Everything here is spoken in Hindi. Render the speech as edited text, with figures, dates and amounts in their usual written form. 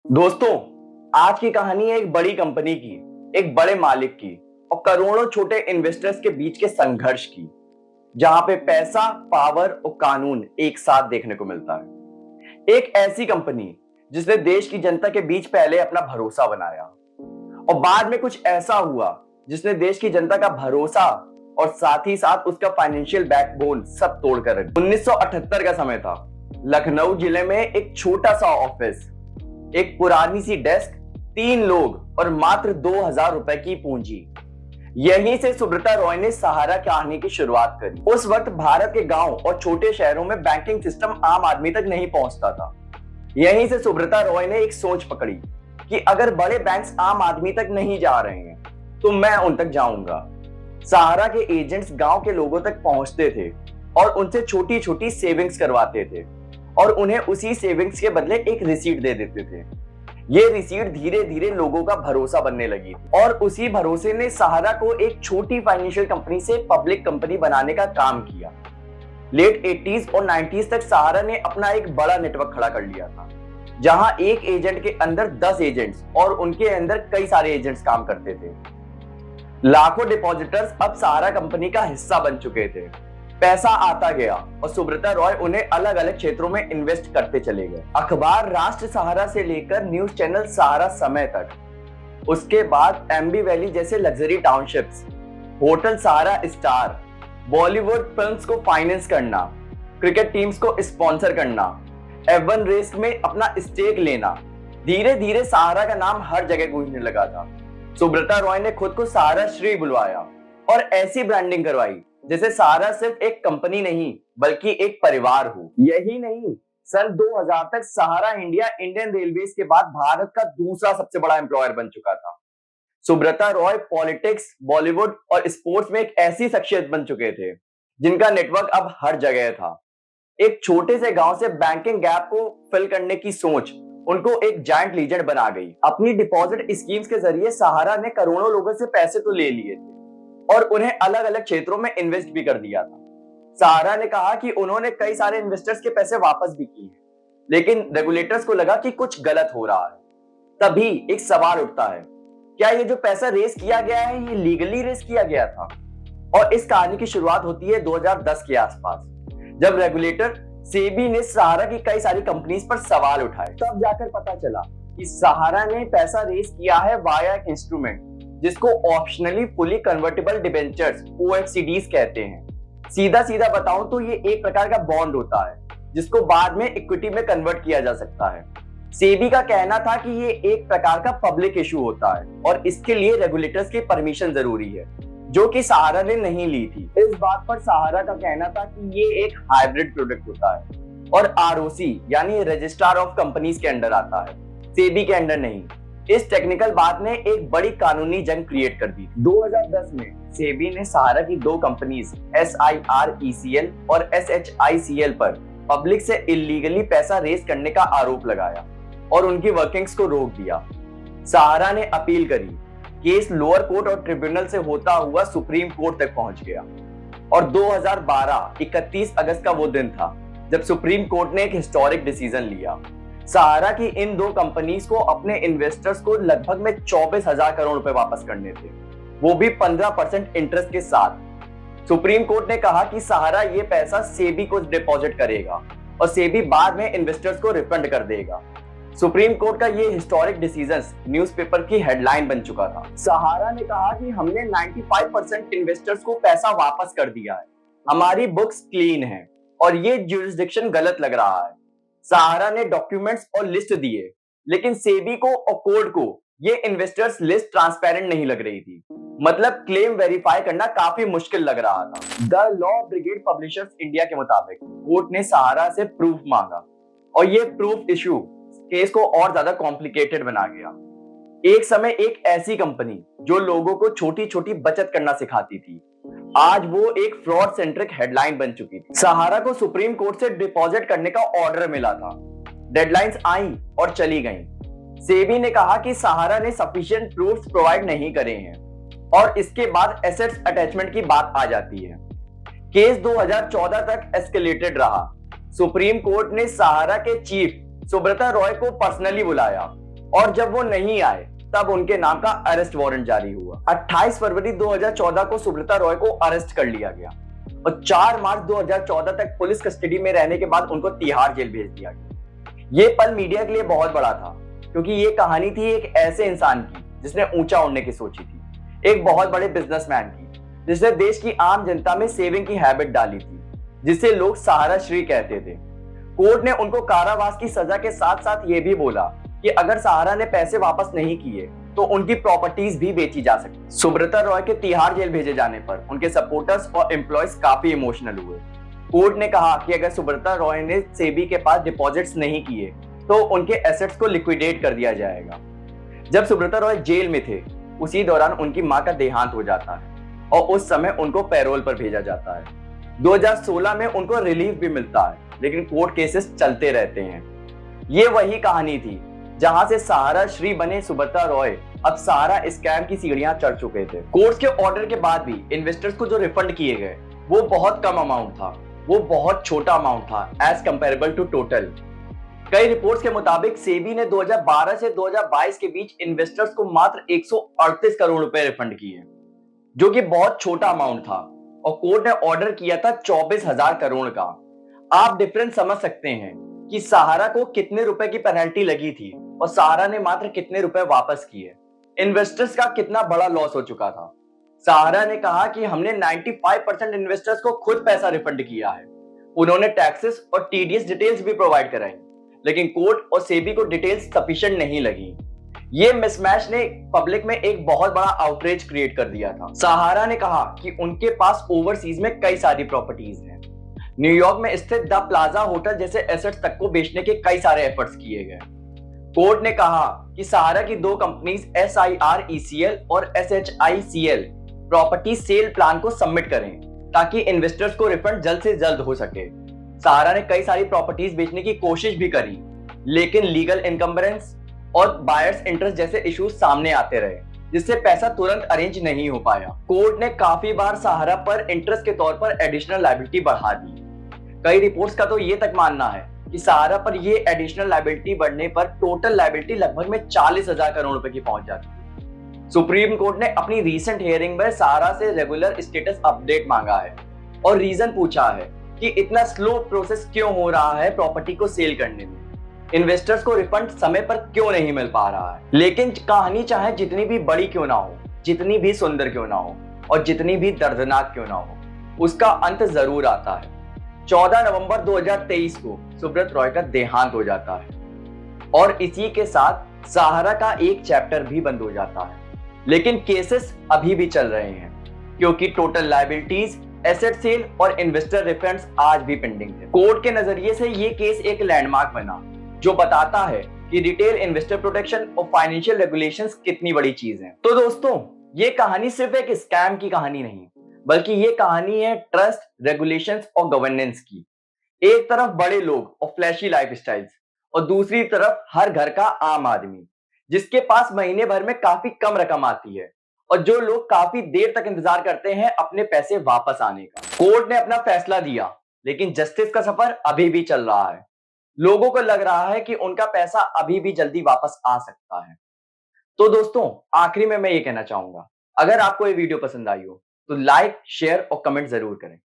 दोस्तों, आज की कहानी है एक बड़ी कंपनी की, एक बड़े मालिक की और करोड़ों छोटे इन्वेस्टर्स के बीच के संघर्ष की, जहां पे पैसा, पावर और कानून एक साथ देखने को मिलता है। एक ऐसी कंपनी जिसने देश की जनता के बीच पहले अपना भरोसा बनाया और बाद में कुछ ऐसा हुआ जिसने देश की जनता का भरोसा और साथ ही साथ उसका फाइनेंशियल बैकबोन सब तोड़कर रख दिया। 1978 का समय था। लखनऊ जिले में एक छोटा सा ऑफिस, एक पुरानी सी डेस्क, 3 लोग और मात्र 2000 रुपए की पूंजी। यहीं से सुब्रता रॉय ने सहारा कहानी की शुरुआत करी। उस वक्त भारत के गांव और छोटे शहरों में बैंकिंग सिस्टम आम आदमी तक नहीं पहुंचता था। यहीं से सुब्रता रॉय ने एक सोच पकड़ी कि अगर बड़े बैंक्स आम आदमी तक नहीं जा रहे हैं तो मैं उन तक जाऊंगा। सहारा के एजेंट्स गांव के लोगों तक पहुंचते थे और उनसे छोटी छोटी सेविंग्स करवाते थे और उन्हें उसी सेविंग्स के बदले एक रिसीट दे देते थे। ये रिसीट धीरे धीरे लोगों का भरोसा बनने लगी और उसी भरोसे ने सहारा को एक छोटी फाइनेंशियल कंपनी से पब्लिक कंपनी बनाने का काम किया। लेट 80s और 90s तक सहारा ने अपना एक बड़ा नेटवर्क खड़ा कर लिया था, जहां एक एजेंट के अंदर 10 एजेंट्स और उनके अंदर कई सारे एजेंट्स काम करते थे। लाखों डिपॉजिटर्स अब सहारा कंपनी का हिस्सा बन चुके थे। पैसा आता गया और सुब्रता रॉय उन्हें अलग अलग क्षेत्रों में इन्वेस्ट करते चले गए। अखबार राष्ट्र सहारा से लेकर न्यूज चैनल सहारा समय तक, उसके बाद एम्बी वैली जैसे लग्जरी टाउनशिप्स, होटल सहारा स्टार, बॉलीवुड फिल्म्स को फाइनेंस करना, क्रिकेट टीम्स को स्पॉन्सर करना, F1 रेस में अपना स्टेक लेना, धीरे धीरे सहारा का नाम हर जगह गूंजने लगा था। सुब्रता रॉय ने खुद को सहारा श्री बुलवाया और ऐसी ब्रांडिंग करवाई जैसे सहारा सिर्फ एक कंपनी नहीं बल्कि एक परिवार हो। यही नहीं, सन 2000 तक सहारा इंडिया इंडियन रेलवेज के बाद भारत का दूसरा सबसे बड़ा एम्प्लॉयर बन चुका था। सुब्रता रॉय पॉलिटिक्स, बॉलीवुड और स्पोर्ट्स में एक ऐसी शख्सियत बन चुके थे जिनका नेटवर्क अब हर जगह था। एक छोटे से गांव से बैंकिंग गैप को फिल करने की सोच उनको एक जायंट लीजेंड बना गई। अपनी डिपॉजिट स्कीम्स के जरिए सहारा ने करोड़ों लोगों से पैसे तो ले लिए थे और उन्हें अलग अलग क्षेत्रों में इन्वेस्ट भी कर दिया था। सहारा ने कहा कि उन्होंने कई सारे इन्वेस्टर्स के पैसे वापस भी किए, लेकिन रेगुलेटर्स को लगा कि कुछ गलत हो रहा है। तभी एक सवाल उठता है, क्या ये जो पैसा रेस किया गया है ये लीगली रेस किया गया था? और इस कहानी की शुरुआत होती है 2010 के आसपास, जब रेगुलेटर सेबी ने सहारा की कई सारी कंपनीज पर सवाल उठाए। तब जाकर पता चला कि सहारा ने पैसा रेस किया है वाया एक इंस्ट्रूमेंट जिसको optionally fully convertible debentures OFCDs कहते हैं। सीधा सीधा बताऊं तो ये एक प्रकार का बॉन्ड होता है जिसको बाद में इक्विटी में कन्वर्ट किया जा सकता है। सेबी का कहना था कि ये एक प्रकार का पब्लिक इशू होता है और इसके लिए रेगुलेटर्स की परमिशन जरूरी है, जो कि सहारा ने नहीं ली थी। इस बात पर सहारा का कहना था कि ये एक हाइब्रिड प्रोडक्ट होता है और ROC यानी रजिस्ट्रार ऑफ कंपनीज के अंडर आता है, सेबी के अंडर नहीं। इस टेक्निकल बात ने एक बड़ी कानूनी जंग क्रिएट कर दी। 2010 में सेबी ने सहारा की 2 कंपनीज SIRECL और SHICL पर पब्लिक से इलीगली पैसा रेस करने का आरोप लगाया और उनकी वर्किंग्स को रोक दिया। सहारा ने अपील करी, केस लोअर कोर्ट और ट्रिब्यूनल से होता हुआ सुप्रीम कोर्ट तक पहुंच गया और 2012 31 अगस्त का वो दिन था जब सुप्रीम कोर्ट ने एक हिस्टोरिक डिसीजन लिया। सहारा की इन 2 कंपनीज को अपने इन्वेस्टर्स को लगभग में 24,000 करोड़ रुपए वापस करने थे, वो भी 15% इंटरेस्ट के साथ। सुप्रीम कोर्ट ने कहा कि सहारा ये पैसा सेबी को डिपॉजिट करेगा और सेबी बाद में इन्वेस्टर्स को रिफंड कर देगा। सुप्रीम कोर्ट का ये हिस्टोरिक डिसीजन न्यूज़पेपर की हेडलाइन बन चुका था। सहारा ने कहा कि हमने 95% इन्वेस्टर्स को पैसा वापस कर दिया है, हमारी बुक्स क्लीन है और ये ज्यूरिसडिक्शन गलत लग रहा है। सहारा ने डॉक्यूमेंट्स और लिस्ट दिए, लेकिन सेबी को और कोर्ट को ये इन्वेस्टर्स लिस्ट ट्रांसपेरेंट नहीं लग रही थी। मतलब क्लेम वेरीफाई करना काफी मुश्किल लग रहा था। The law brigade publishers India के मुताबिक कोर्ट ने सहारा से प्रूफ मांगा और ये प्रूफ इशू केस को और ज्यादा कॉम्प्लिकेटेड बना गया। एक समय एक ऐसी कंपनी जो लोगों को छोटी छोटी बचत करना सिखाती थी, आज वो एक फ्रॉड सेंट्रिक हेडलाइन बन चुकी थी। सहारा को सुप्रीम कोर्ट से डिपॉजिट करने का ऑर्डर मिला था, डेडलाइंस आई और चली गईं। सेबी ने कहा कि सहारा ने सफिशिएंट प्रूफ्स प्रोवाइड नहीं करे हैं और इसके बाद एसेट्स अटैचमेंट की बात आ जाती है। केस 2014 तक एस्केलेटेड रहा। सुप्रीम कोर्ट ने सहारा के चीफ सुब्रता रॉय को पर्सनली बुलाया और जब वो नहीं आए तब उनके नाम का अरेस्ट वारंट जारी हुआ। 28 फरवरी 2014 को सुब्रता रॉय को अरेस्ट कर लिया गया और 4 मार्च 2014 तक पुलिस कस्टडी में रहने के बाद उनको तिहाड़ जेल भेज दिया गया। ये पल मीडिया के लिए बहुत बड़ा था क्योंकि ये कहानी थी एक ऐसे इंसान की जिसने ऊंचा उड़ने की सोची थी, एक बहुत बड़े बिजनेसमैन की जिसने देश की आम जनता में सेविंग की हैबिट डाली थी, जिसे लोग सहारा श्री कहते थे। कोर्ट ने उनको कारावास की सजा के साथ साथ ये भी बोला कि अगर सहारा ने पैसे वापस नहीं किए तो उनकी प्रॉपर्टीज भी बेची जा सकती। सुब्रता रॉय के तिहाड़ जेल भेजे जाने पर उनके सपोर्टर्स और एम्प्लॉयज काफी इमोशनल हुए। कोर्ट ने कहा कि अगर सुब्रता रॉय ने सेबी के पास डिपॉजिट्स नहीं किए तो उनके एसेट्स को लिक्विडेट कर दिया जाएगा। जब सुब्रता रॉय जेल में थे उसी दौरान उनकी मां का देहांत हो जाता है और उस समय उनको पैरोल पर भेजा जाता है। 2016 में उनको रिलीफ भी मिलता है, लेकिन कोर्ट केसेस चलते रहते हैं। ये वही कहानी थी जहां से सहारा श्री बने सुब्रता रॉय अब सहारा स्कैम की सीढ़ियां चढ़ चुके थे। कोर्ट के ऑर्डर के बाद भी इन्वेस्टर्स को जो रिफंड किए गए वो बहुत कम अमाउंट था, वो बहुत छोटा अमाउंट था एज कंपेरेबल टू टोटल। कई रिपोर्ट्स के मुताबिक सेबी ने 2012 से 2022 के बीच इन्वेस्टर्स को मात्र 138 करोड़ रुपए रिफंड किए, जो कि बहुत छोटा अमाउंट था, और कोर्ट ने ऑर्डर किया था 24,000 करोड़ का। आप डिफरेंस समझ सकते हैं कि सहारा को कितने रुपए की पेनल्टी लगी थी और सहारा ने मात्र कितने रुपए वापस किए। इन्वेस्टर्स का कितना बड़ा लॉस हो चुका था। सहारा ने कहा कि हमने 95% इन्वेस्टर्स को खुद पैसा रिफंड किया है। उन्होंने टैक्सेस और टीडीएस डिटेल्स भी प्रोवाइड कराई, लेकिन कोर्ट और सेबी को डिटेल्स सफिशिएंट नहीं लगी। ये मिसमैच ने पब्लिक में एक बहुत बड़ा आउटरीच क्रिएट कर दिया था। सहारा ने कहा कि उनके पास ओवरसीज में कई सारी प्रॉपर्टीज हैं। न्यूयॉर्क में स्थित द प्लाजा होटल जैसे एसेट्स तक को बेचने के कई सारे एफर्ट्स किए गए। कोर्ट ने कहा कि सहारा की 2 कंपनीज SIRECL और SHICL प्रॉपर्टी सेल प्लान को सबमिट करें ताकि इन्वेस्टर्स को रिफंड जल्द से जल्द हो सके। सहारा ने कई सारी प्रॉपर्टीज बेचने की कोशिश भी करी, लेकिन लीगल इनकम्बरेंस और बायर्स इंटरेस्ट जैसे इश्यूज सामने आते रहे, जिससे पैसा तुरंत अरेंज नहीं हो पाया। कोर्ट ने काफी बार सहारा पर इंटरेस्ट के तौर पर एडिशनल लायबिलिटी बढ़ा दी। कई रिपोर्ट्स का तो ये तक मानना है कि सहारा पर ये एडिशनल लायबिलिटी बढ़ने पर टोटल लायबिलिटी लगभग में 40,000 करोड़ रुपए की पहुंच जाती है। सुप्रीम कोर्ट ने अपनी रीसेंट हियरिंग में सहारा से रेगुलर स्टेटस अपडेट मांगा है और रीजन पूछा है कि इतना स्लो प्रोसेस क्यों हो रहा है प्रॉपर्टी को सेल करने में, इन्वेस्टर्स को रिफंड समय पर क्यों नहीं मिल पा रहा है। लेकिन कहानी चाहे जितनी भी बड़ी क्यों ना हो, जितनी भी सुंदर क्यों ना हो और जितनी भी दर्दनाक क्यों ना हो, उसका अंत जरूर आता है। 14 नवंबर 2023 को सुब्रत रॉय का देहांत हो जाता है और इसी के साथ सहारा का एक चैप्टर भी बंद हो जाता है। लेकिन केसेस अभी भी चल रहे हैं क्योंकि टोटल लायबिलिटीज, एसेट सेल और इन्वेस्टर रिफंड्स आज भी पेंडिंग है। कोर्ट के नजरिए से ये केस एक लैंडमार्क बना जो बताता है कि रिटेल इन्वेस्टर प्रोटेक्शन और फाइनेंशियल रेगुलेशंस कितनी बड़ी चीज है। तो दोस्तों, ये कहानी सिर्फ एक स्कैम की कहानी नहीं, बल्कि ये कहानी है ट्रस्ट, रेगुलेशंस और गवर्नेंस की। एक तरफ बड़े लोग और फ्लैशी लाइफस्टाइल्स और दूसरी तरफ हर घर का आम आदमी जिसके पास महीने भर में काफी कम रकम आती है और जो लोग काफी देर तक इंतजार करते हैं अपने पैसे वापस आने का। कोर्ट ने अपना फैसला दिया, लेकिन जस्टिस का सफर अभी भी चल रहा है। लोगों को लग रहा है कि उनका पैसा अभी भी जल्दी वापस आ सकता है। तो दोस्तों, आखिरी में मैं ये कहना चाहूंगा, अगर आपको ये वीडियो पसंद आई हो तो लाइक, शेयर और कमेंट जरूर करें।